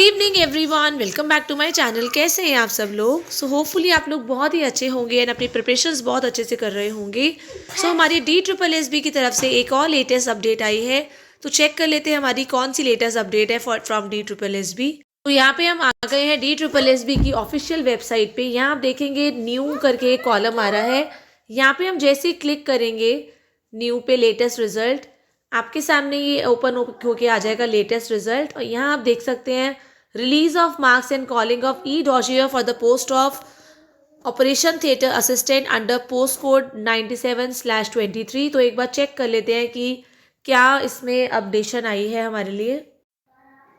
Evening everyone, welcome back to my channel. कैसे हैं आप सब लोग? होपफुली आप लोग बहुत ही अच्छे होंगे एंड अपनी प्रिपरेशंस बहुत अच्छे से कर रहे होंगे। हमारी DSSB की तरफ से एक और लेटेस्ट अपडेट आई है, तो चेक कर लेते हैं हमारी कौन सी लेटेस्ट अपडेट है फ्रॉम DSSB। तो यहाँ पे हम आ गए हैं DSSB की ऑफिशियल वेबसाइट पे। यहाँ आप देखेंगे न्यू करके एक कॉलम आ रहा है। यहाँ पे हम जैसे ही क्लिक करेंगे न्यू पे लेटेस्ट रिजल्ट, आपके सामने ये ओपन होके आ जाएगा लेटेस्ट रिजल्ट। और यहाँ आप देख सकते हैं release of marks and calling of e dossier for the post of operation theatre assistant under post code 97/23। तो एक बार चेक कर लेते हैं कि क्या इसमें अपडेशन आई है हमारे लिए।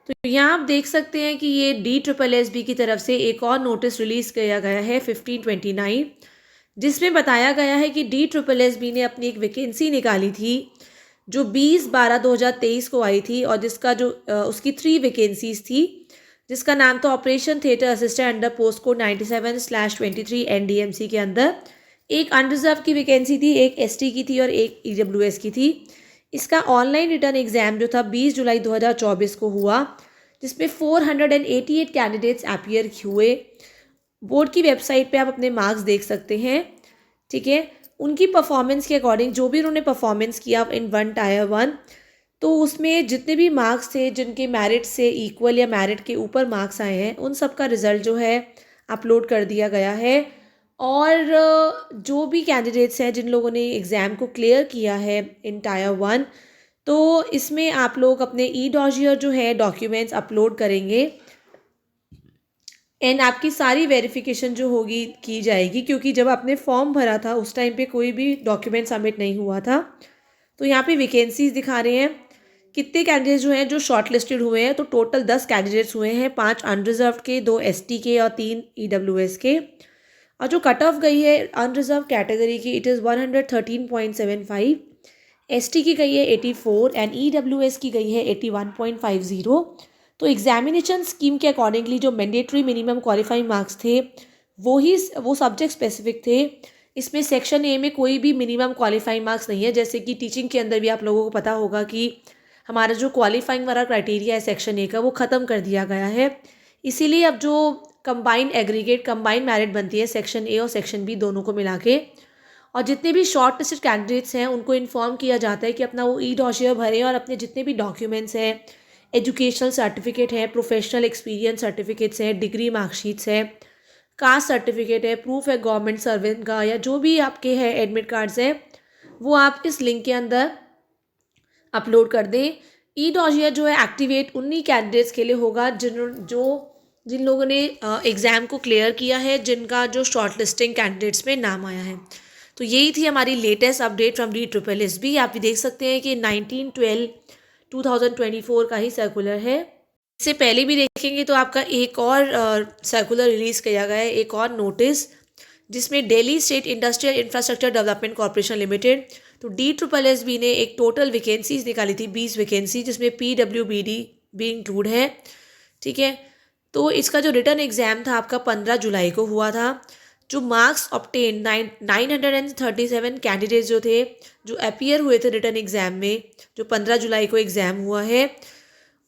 तो यहाँ आप देख सकते हैं कि ये DSSB की तरफ से एक और नोटिस रिलीज किया गया है 15/29, जिसमें बताया गया है कि DSSB ने अपनी एक वैकेंसी निकाली थी जो 20/12/2023 को आई थी, और जिसका जो उसकी 3 वैकेंसीज थी, जिसका नाम था operation theatre assistant under post code 97/23 NDMC के अंदर। एक अनरिजर्व की वैकेंसी थी, एक ST की थी और एक EWS की थी। इसका ऑनलाइन रिटर्न एग्जाम जो था 20 जुलाई 2024 को हुआ, जिसमें 488 कैंडिडेट्स अपीयर हुए। बोर्ड की वेबसाइट पे आप अपने मार्क्स देख सकते हैं, ठीक है। उनकी परफॉर्मेंस के अकॉर्डिंग जो भी उन्होंने परफॉर्मेंस किया इन टायर 1, तो उसमें जितने भी मार्क्स थे जिनके मेरिट से इक्वल या मेरिट के ऊपर मार्क्स आए हैं, उन सब का रिज़ल्ट जो है अपलोड कर दिया गया है। और जो भी कैंडिडेट्स हैं जिन लोगों ने एग्ज़ाम को क्लियर किया है इन टायर 1, तो इसमें आप लोग अपने ई डॉशियर जो है डॉक्यूमेंट्स अपलोड करेंगे एंड आपकी सारी वेरिफिकेशन जो होगी की जाएगी, क्योंकि जब आपने फॉर्म भरा था उस टाइम पे कोई भी डॉक्यूमेंट सबमिट नहीं हुआ था। तो यहाँ पे वैकेंसीज दिखा रहे हैं कितने कैंडिडेट्स जो हैं जो शॉर्ट लिस्टेड हुए हैं। तो टोटल 10 कैंडिडेट्स हुए हैं, 5 अनरिजर्व के, 2 ST के और 3 EWS के। और जो कट ऑफ गई है अनरिजर्व कैटेगरी की, इट इज़ 113.75, ST की गई है 84 एंड EWS की गई है 81.50। तो एग्जामिनेशन स्कीम के अकॉर्डिंगली जो मैंडेटरी मिनिमम क्वालिफाइंग मार्क्स थे वो सब्जेक्ट स्पेसिफिक थे। इसमें सेक्शन ए में कोई भी मिनिमम क्वालिफाइंग मार्क्स नहीं है। जैसे कि टीचिंग के अंदर भी आप लोगों को पता होगा कि हमारा जो क्वालिफाइंग वाला क्राइटेरिया है सेक्शन ए का, वो ख़त्म कर दिया गया है। इसीलिए अब जो कंबाइंड मेरिट बनती है सेक्शन ए और सेक्शन बी दोनों को मिला के, और जितने भी शॉर्ट लिस्टेड कैंडिडेट्स हैं उनको इन्फॉर्म किया जाता है कि अपना वो ई डॉशियर भरें और अपने जितने भी डॉक्यूमेंट्स हैं, एजुकेशनल सर्टिफिकेट है, प्रोफेशनल एक्सपीरियंस सर्टिफिकेट्स हैं, डिग्री मार्कशीट्स है, कास्ट सर्टिफिकेट है, प्रूफ है गवर्नमेंट सर्वेंट का, या जो भी आपके हैं एडमिट कार्ड्स हैं, वो आप इस लिंक के अंदर अपलोड कर दें। ई डॉशियर जो है एक्टिवेट उन्हीं कैंडिडेट्स के लिए होगा जिन लोगों ने एग्ज़ाम को क्लियर किया है, जिनका जो शॉर्ट लिस्टिंग कैंडिडेट्स में नाम आया है। तो यही थी हमारी लेटेस्ट अपडेट फ्रॉम DSSB। आप भी देख सकते हैं कि 19/12/2024 का ही सर्कुलर है। इससे पहले भी देखेंगे तो आपका एक और सर्कुलर रिलीज़ किया गया है, एक और नोटिस, जिसमें Delhi state industrial infrastructure development corporation limited, तो DSSB ने एक टोटल वैकेंसीज निकाली थी 20 वैकेंसी, जिसमें PWBD भी इंक्लूड है, ठीक है। तो इसका जो रिटर्न एग्ज़ाम था आपका 15 जुलाई को हुआ था। जो मार्क्स ऑब्टेन 937 कैंडिडेट्स जो थे जो अपीयर हुए थे रिटर्न एग्ज़ाम में, जो 15 जुलाई को एग्ज़ाम हुआ है,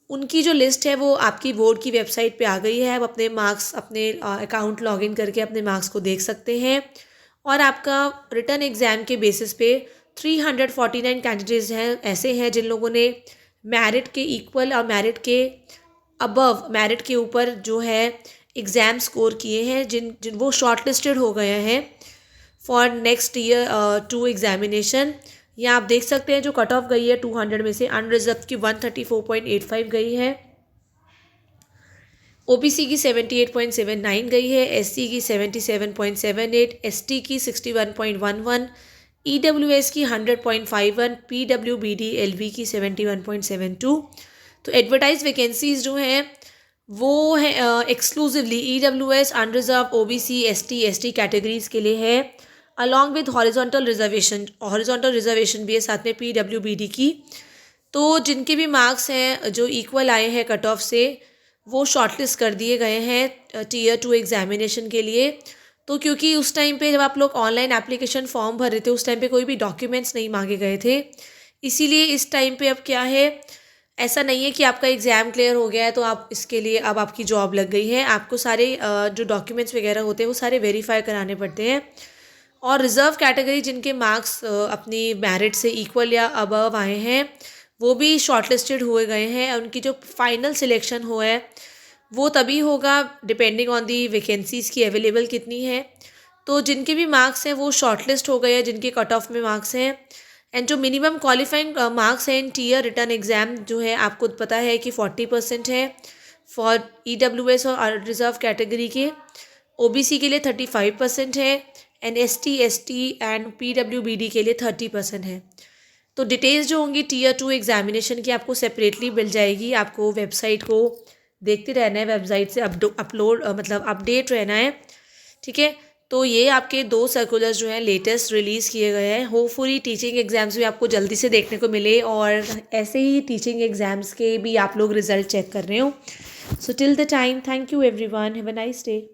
उनकी जो लिस्ट है वो आपकी बोर्ड की वेबसाइट पे आ गई है। आप अपने मार्क्स अपने अकाउंट लॉगिन करके अपने मार्क्स को देख सकते हैं। और आपका रिटर्न एग्ज़ाम के बेसिस पे 349 कैंडिडेट्स हैं ऐसे हैं जिन लोगों ने मेरिट के इक्वल और मेरिट के अबव, मेरिट के ऊपर जो है एग्ज़ाम स्कोर किए हैं, जिन वो शॉर्ट लिस्टेड हो गए हैं फॉर नेक्स्ट ईयर 2 एग्जामिनेशन। यहाँ आप देख सकते हैं जो कट ऑफ गई है 200 में से अनरिजर्व की 134.85 गई है, OBC की 78.79 गई है, SC की 77.78, ST की 61.11, EWS की 100.51, PWBD LV की 71.72। तो एडवर्टाइज वैकेंसीज जो हैं वो है exclusively EWS, unreserve, OBC, ST categories के लिए है, अलॉन्ग विद हॉरिजॉन्टल रिजर्वेशन भी है साथ में PWBD की। तो जिनके भी मार्क्स हैं जो इक्वल आए हैं कट ऑफ से, वो शॉर्टलिस्ट कर दिए गए हैं टीयर 2 एग्जामिनेशन के लिए। तो क्योंकि उस टाइम पे जब आप लोग ऑनलाइन एप्लीकेशन फॉर्म भर रहे थे, उस टाइम पे कोई भी डॉक्यूमेंट्स नहीं मांगे गए थे, इसीलिए इस टाइम पे अब क्या है, ऐसा नहीं है कि आपका एग्ज़ाम क्लियर हो गया है तो आप इसके लिए अब आपकी जॉब लग गई है। आपको सारे जो डॉक्यूमेंट्स वगैरह होते हैं वो सारे वेरीफाई कराने पड़ते हैं। और रिज़र्व कैटेगरी जिनके मार्क्स अपनी मेरिट से इक्वल या अबव आए हैं वो भी शॉर्टलिस्टेड हुए गए हैं। उनकी जो फाइनल सिलेक्शन हुआ है वो तभी होगा डिपेंडिंग ऑन दी वैकेंसीज़ की अवेलेबल कितनी है। तो जिनके भी मार्क्स हैं वो शॉर्टलिस्ट हो गए हैं, जिनके कट ऑफ में मार्क्स हैं। एंड जो मिनिमम क्वालिफाइंग मार्क्स हैं इन टीयर रिटर्न एग्ज़ाम जो है आपको पता है कि 40% है फॉर EWS और रिज़र्व कैटेगरी के। OBC के लिए 35% है and ST ST and PWBD के लिए 30% है। तो डिटेल्स जो होंगी टीयर 2 एग्जामिनेशन की आपको सेपरेटली मिल जाएगी। आपको वेबसाइट को देखते रहना है, वेबसाइट से अपलोड मतलब अपडेट रहना है, ठीक है। तो ये आपके 2 सर्कुलर्स जो हैं लेटेस्ट रिलीज़ किए गए हैं। होपफुली टीचिंग एग्ज़ाम्स भी आपको जल्दी से देखने को मिले और ऐसे ही टीचिंग एग्ज़ाम्स के भी आप लोग रिज़ल्ट चेक कर रहे हो। So till the time, thank you everyone, have a nice day.